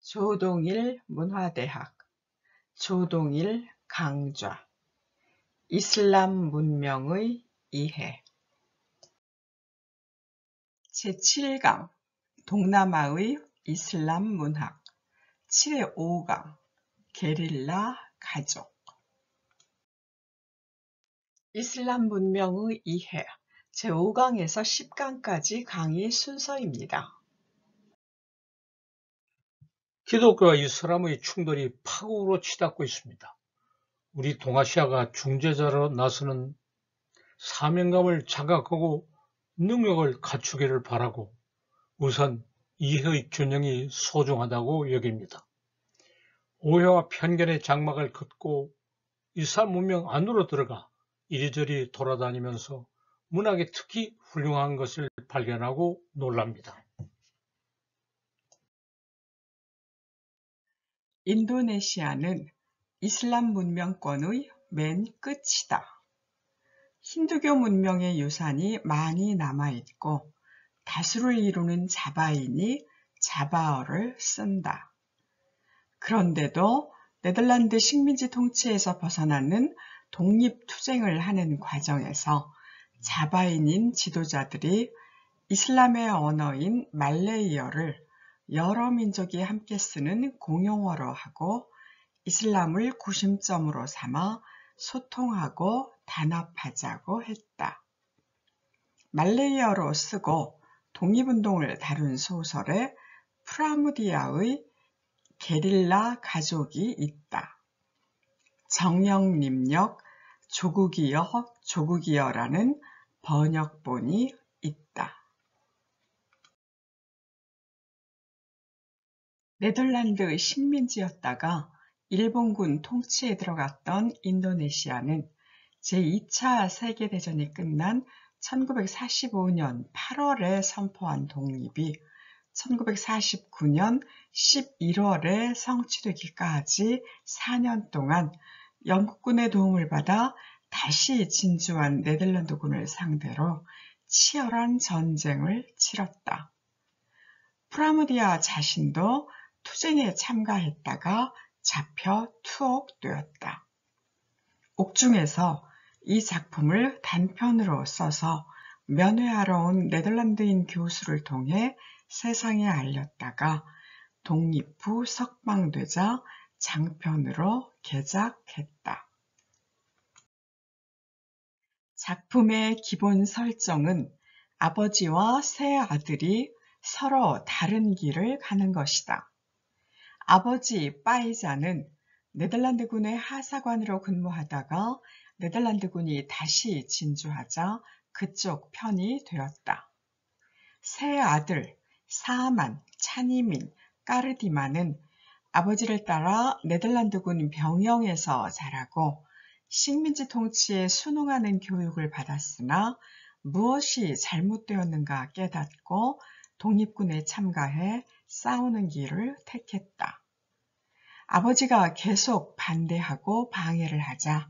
조동일 문화대학, 조동일 강좌, 이슬람 문명의 이해 제7강 동남아의 이슬람 문학 제5강 게릴라 가족 이슬람 문명의 이해 제5강에서 10강까지 강의 순서입니다. 기독교와 이슬람의 충돌이 파국으로 치닫고 있습니다. 우리 동아시아가 중재자로 나서는 사명감을 자각하고 능력을 갖추기를 바라고 우선 이해의 균형이 소중하다고 여깁니다. 오해와 편견의 장막을 걷고 이슬람 문명 안으로 들어가 이리저리 돌아다니면서 문학에 특히 훌륭한 것을 발견하고 놀랍니다. 인도네시아는 이슬람 문명권의 맨 끝이다. 힌두교 문명의 유산이 많이 남아있고 다수를 이루는 자바인이 자바어를 쓴다. 그런데도 네덜란드 식민지 통치에서 벗어나는 독립투쟁을 하는 과정에서 자바인인 지도자들이 이슬람의 언어인 말레이어를 여러 민족이 함께 쓰는 공용어로 하고 이슬람을 구심점으로 삼아 소통하고 단합하자고 했다. 말레이어로 쓰고 독립운동을 다룬 소설에 프라무디아의 게릴라 가족이 있다. 정영림역 조국이어라는 번역본이 있다. 네덜란드 식민지였다가 일본군 통치에 들어갔던 인도네시아는 제2차 세계대전이 끝난 1945년 8월에 선포한 독립이 1949년 11월에 성취되기까지 4년 동안 영국군의 도움을 받아 다시 진주한 네덜란드군을 상대로 치열한 전쟁을 치렀다. 프라무디아 자신도 투쟁에 참가했다가 잡혀 투옥되었다. 옥중에서 이 작품을 단편으로 써서 면회하러 온 네덜란드인 교수를 통해 세상에 알렸다가 독립 후 석방되자 장편으로 개작했다. 작품의 기본 설정은 아버지와 세 아들이 서로 다른 길을 가는 것이다. 아버지 빠이자는 네덜란드군의 하사관으로 근무하다가 네덜란드군이 다시 진주하자 그쪽 편이 되었다. 세 아들 사만, 차니민, 까르디만은 아버지를 따라 네덜란드군 병영에서 자라고 식민지 통치에 순응하는 교육을 받았으나 무엇이 잘못되었는가 깨닫고 독립군에 참가해 싸우는 길을 택했다. 아버지가 계속 반대하고 방해를 하자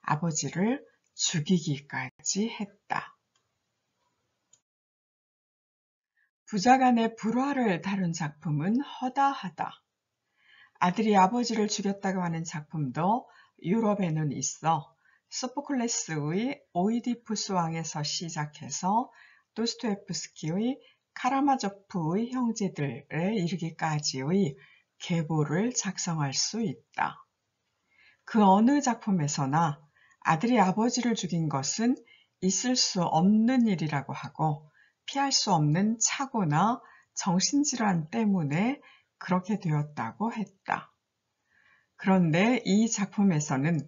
아버지를 죽이기까지 했다. 부자간의 불화를 다룬 작품은 허다하다. 아들이 아버지를 죽였다고 하는 작품도 유럽에는 있어 소포클레스의 오이디푸스 왕에서 시작해서 도스토옙스키의 카라마조프의 형제들에 이르기까지의 계보를 작성할 수 있다. 그 어느 작품에서나 아들이 아버지를 죽인 것은 있을 수 없는 일이라고 하고 피할 수 없는 착오나 정신질환 때문에 그렇게 되었다고 했다. 그런데 이 작품에서는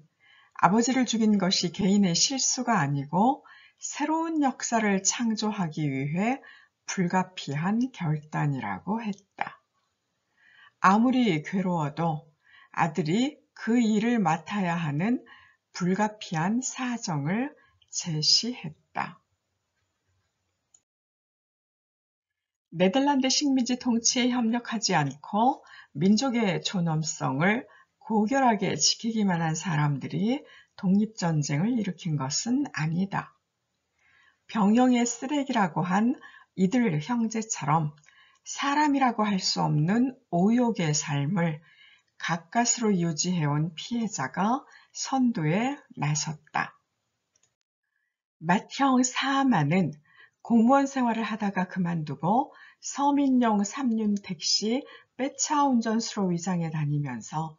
아버지를 죽인 것이 개인의 실수가 아니고 새로운 역사를 창조하기 위해 불가피한 결단이라고 했다. 아무리 괴로워도 아들이 그 일을 맡아야 하는 불가피한 사정을 제시했다. 네덜란드 식민지 통치에 협력하지 않고 민족의 존엄성을 고결하게 지키기만 한 사람들이 독립전쟁을 일으킨 것은 아니다. 병영의 쓰레기라고 한 이들 형제처럼 사람이라고 할 수 없는 오욕의 삶을 가까스로 유지해온 피해자가 선두에 나섰다. 맏형 사하만은 공무원 생활을 하다가 그만두고 서민용 삼륜 택시 빼차 운전수로 위장해 다니면서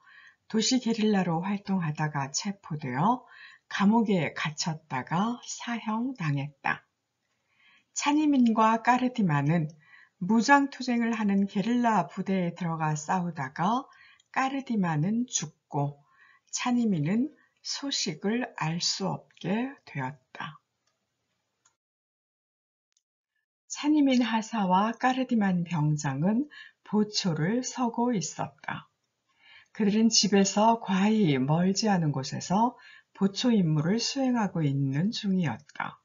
도시 게릴라로 활동하다가 체포되어 감옥에 갇혔다가 사형당했다. 차니민과 까르디만은 무장투쟁을 하는 게릴라 부대에 들어가 싸우다가 까르디만은 죽고 차니민은 소식을 알 수 없게 되었다. 차니민 하사와 까르디만 병장은 보초를 서고 있었다. 그들은 집에서 과히 멀지 않은 곳에서 보초 임무를 수행하고 있는 중이었다.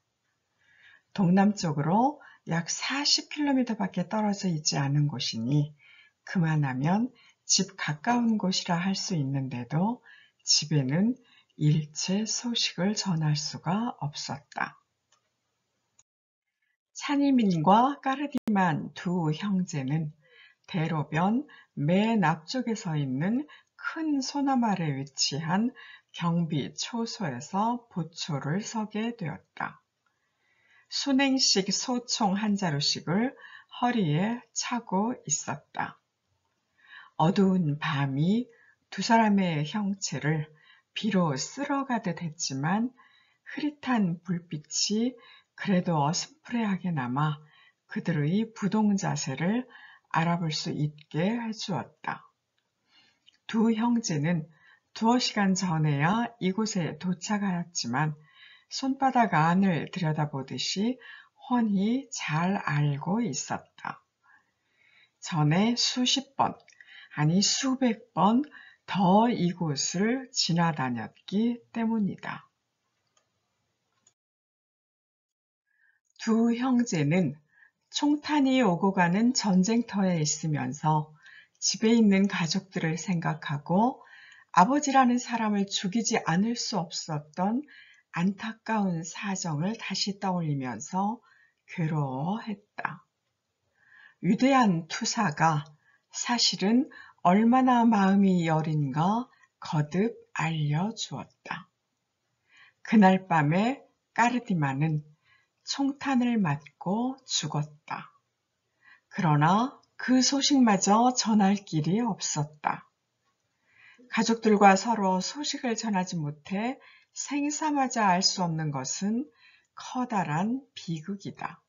동남쪽으로 약 40km밖에 떨어져 있지 않은 곳이니 그만하면 집 가까운 곳이라 할 수 있는데도 집에는 일체 소식을 전할 수가 없었다. 차니민과 까르디만 두 형제는 대로변 맨 앞쪽에 서 있는 큰 소나무 아래 위치한 경비 초소에서 보초를 서게 되었다. 순행식 소총 한 자루씩을 허리에 차고 있었다. 어두운 밤이 두 사람의 형체를 비로 쓸어가듯 했지만 흐릿한 불빛이 그래도 어슴푸레하게 남아 그들의 부동 자세를 알아볼 수 있게 해주었다. 두 형제는 두어 시간 전에야 이곳에 도착하였지만 손바닥 안을 들여다보듯이 훤히 잘 알고 있었다. 전에 수십 번, 아니 수백 번 더 이곳을 지나다녔기 때문이다. 두 형제는 총탄이 오고 가는 전쟁터에 있으면서 집에 있는 가족들을 생각하고 아버지라는 사람을 죽이지 않을 수 없었던 안타까운 사정을 다시 떠올리면서 괴로워했다. 위대한 투사가 사실은 얼마나 마음이 여린가 거듭 알려주었다. 그날 밤에 까르디만은 총탄을 맞고 죽었다. 그러나 그 소식마저 전할 길이 없었다. 가족들과 서로 소식을 전하지 못해 생사마저 알 수 없는 것은 커다란 비극이다.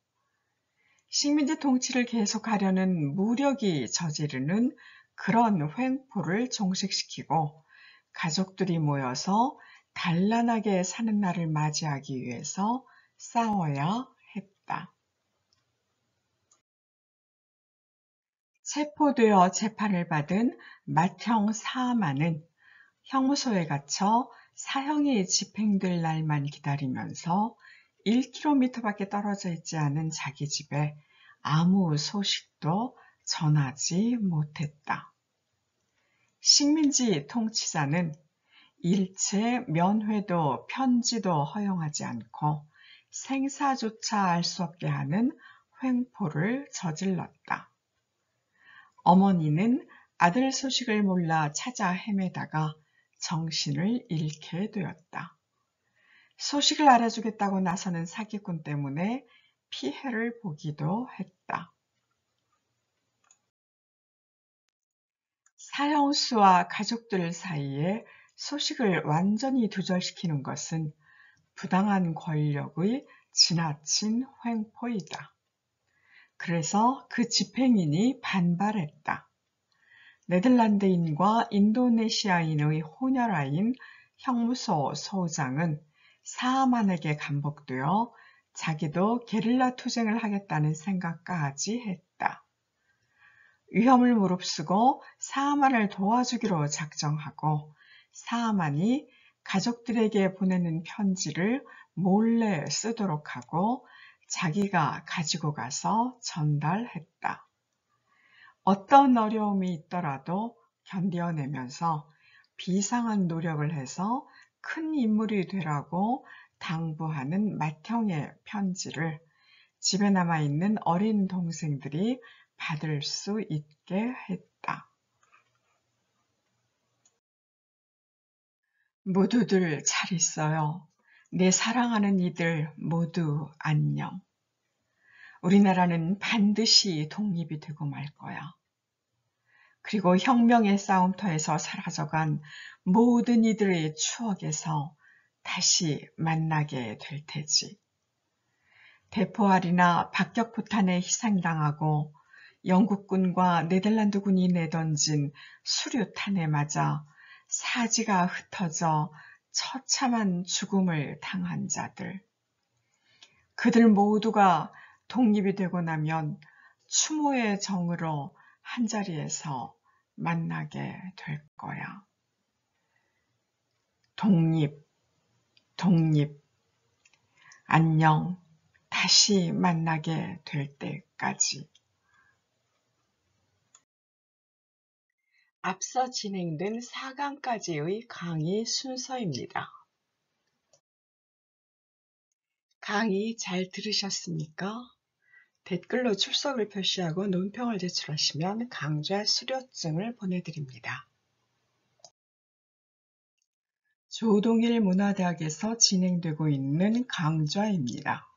식민지 통치를 계속하려는 무력이 저지르는 그런 횡포를 종식시키고 가족들이 모여서 단란하게 사는 날을 맞이하기 위해서 싸워야 했다. 체포되어 재판을 받은 맏형 사하만은 형무소에 갇혀 사형이 집행될 날만 기다리면서 1km밖에 떨어져 있지 않은 자기 집에 아무 소식도 전하지 못했다. 식민지 통치자는 일체 면회도 편지도 허용하지 않고 생사조차 알 수 없게 하는 횡포를 저질렀다. 어머니는 아들 소식을 몰라 찾아 헤매다가 정신을 잃게 되었다. 소식을 알아주겠다고 나서는 사기꾼 때문에 피해를 보기도 했다. 사형수와 가족들 사이에 소식을 완전히 두절시키는 것은 부당한 권력의 지나친 횡포이다. 그래서 그 집행인이 반발했다. 네덜란드인과 인도네시아인의 혼혈아인 형무소 소장은 사하만에게 감복되어 자기도 게릴라 투쟁을 하겠다는 생각까지 했다. 위험을 무릅쓰고 사하만을 도와주기로 작정하고 사하만이 가족들에게 보내는 편지를 몰래 쓰도록 하고 자기가 가지고 가서 전달했다. 어떤 어려움이 있더라도 견뎌내면서 비상한 노력을 해서 큰 인물이 되라고 당부하는 맏형의 편지를 집에 남아있는 어린 동생들이 받을 수 있게 했다. 모두들 잘 있어요. 내 사랑하는 이들 모두 안녕. 우리나라는 반드시 독립이 되고 말 거야. 그리고 혁명의 싸움터에서 사라져간 모든 이들의 추억에서 다시 만나게 될 테지. 대포알이나 박격포탄에 희생당하고 영국군과 네덜란드군이 내던진 수류탄에 맞아 사지가 흩어져 처참한 죽음을 당한 자들. 그들 모두가 독립이 되고 나면 추모의 정으로 한자리에서 만나게 될 거야. 독립, 독립, 안녕, 다시 만나게 될 때까지. 앞서 진행된 4강까지의 강의 순서입니다. 강의 잘 들으셨습니까? 댓글로 출석을 표시하고 논평을 제출하시면 강좌 수료증을 보내드립니다. 조동일 문화대학에서 진행되고 있는 강좌입니다.